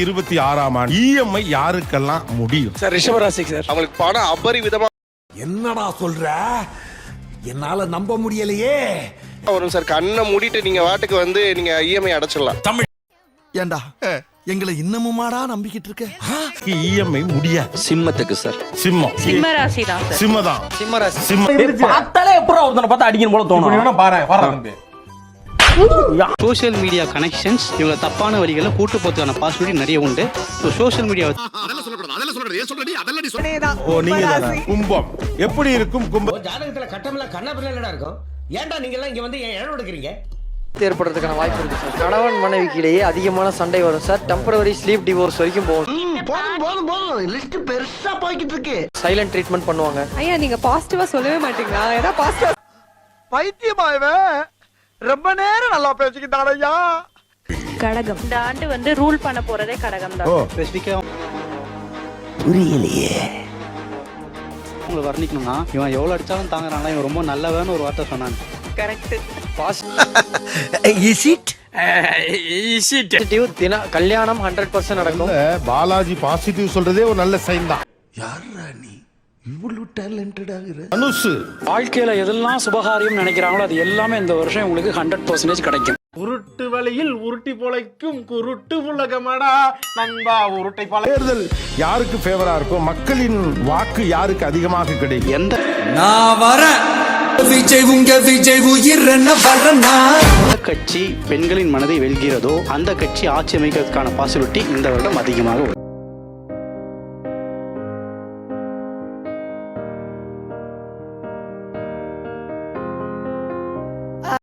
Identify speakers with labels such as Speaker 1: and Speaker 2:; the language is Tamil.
Speaker 1: 2026ஆம் ஆண்டு இஎம்ஐ யாருக்கெல்லாம் முடியும்
Speaker 2: சார்? ரிஷபராசி சார்.
Speaker 3: அவங்களுக்கு பணம் அபரிவிதமா
Speaker 4: என்னடா சொல்ற? என்னால நம்ப முடியலையே.
Speaker 3: வரும் சார். கண்ணை மூடிட்டு நீங்க வாட்டுக்கு வந்து நீங்க இஎம்ஐ அடைச்சிடலாம்.
Speaker 4: ஏண்டா எங்களை இன்னமுமாடா நம்பிக்கிட்டு இருக்க?
Speaker 1: இஎம்ஐ முடியாது.
Speaker 2: சிம்மத்துக்கு சார்.
Speaker 1: சிம்மம்.
Speaker 5: சிம்மராசி தான் சார்.
Speaker 1: சிம்மதான்.
Speaker 2: சிம்மராசி.
Speaker 6: பார்த்தாலே எப்பறம் ஒருத்தனை பார்த்து அடிக்கணும் போல தோணும். பாரு
Speaker 7: சோஷியல் மீடியா கனெக்ஷன்ஸ் இவங்க தப்பான வழிகளை கூட்டு போறதுக்கான பாசிபிலிட்டி நிறைய உண்டு. சோஷியல் மீடியா
Speaker 1: கும்பம் எப்படி இருக்கும்? கும்பம்
Speaker 6: ஜாதகத்துல கட்டமெல்லாம் கண்ணா பிள்ளை இருக்கும். ஏன்டா நீங்க எல்லாம் இங்க வந்து இடம் எடுக்கிறீங்க?
Speaker 2: ஏற்படுறதுக்கான வாய்ப்பு இருக்கு சார். கணவன் மனைவிக்கு இடையே அதிகமான சண்டை வரும் சார். டெம்பரவரி ஸ்லீப் டிவோர்ஸ் வரைக்கும் போகும்.
Speaker 4: போதும் லிஸ்ட் பெருசா போய்கிட்டு இருக்கு.
Speaker 2: சைலண்ட் ட்ரீட்மெண்ட் பண்ணுவாங்க.
Speaker 5: ஐயா நீங்க பாசிட்டிவா சொல்லவே மாட்டீங்களா? ஏதா பாசிட்டிவா
Speaker 4: பைத்தியமாயவே ரொம்ப நேரம் நல்லா பேசிக்கிட்டான் ஐயா.
Speaker 5: கடகம் இந்த ஆண்டு வந்து ரூல் பண்ண போறதே கடகம் தான்.
Speaker 7: ஸ்பெசிஃபிக்கா
Speaker 4: புரியலையே.
Speaker 7: உங்களை வர்ணிக்கணும்னா இவன் எவ்வளவு அடிச்சாலும் தாங்குறானா, இவன் ரொம்ப நல்லவன்னு ஒரு வார்த்தை சொன்னாங்க.
Speaker 5: கரெக்ட்.
Speaker 2: பாசிட்டிவ் தின கல்யாணம் 100% நடக்கும்.
Speaker 1: பாலாஜி பாசிட்டிவ் சொல்றதே ஒரு நல்ல சைன் தான்.
Speaker 4: யாரா நீ இவ்வளவு டேலண்டடா இரு?
Speaker 1: அனுசு
Speaker 8: வாழ்க்கையில எதெல்லாம் சுபகாரியம் நினைக்கிறாங்களோ அது எல்லாமே இந்த வருஷம் உங்களுக்கு 100% கிடைக்கும்.
Speaker 6: உருட்டு வழியில் உருட்டி பொழைக்கும் குருட்டு உலகமடா நண்பா. உருட்டை பல
Speaker 1: தேர்தல் யாருக்கு ஃபேவரா இருக்கும்? மக்களின் வாக்கு யாருக்கு அதிகமாக கிடைக்கும்?
Speaker 7: எந்த
Speaker 4: நான் வரேன் விஜய் உங்க விஜய் உயிர் என்ன வரனா?
Speaker 7: கட்சி பெண்களின் மனதை வெல்கிறதோ அந்த கட்சி ஆட்சி அமைக்கிறதுக்கான பாசிபிலிட்டி இந்த வருடம் அதிகமாக வரும்.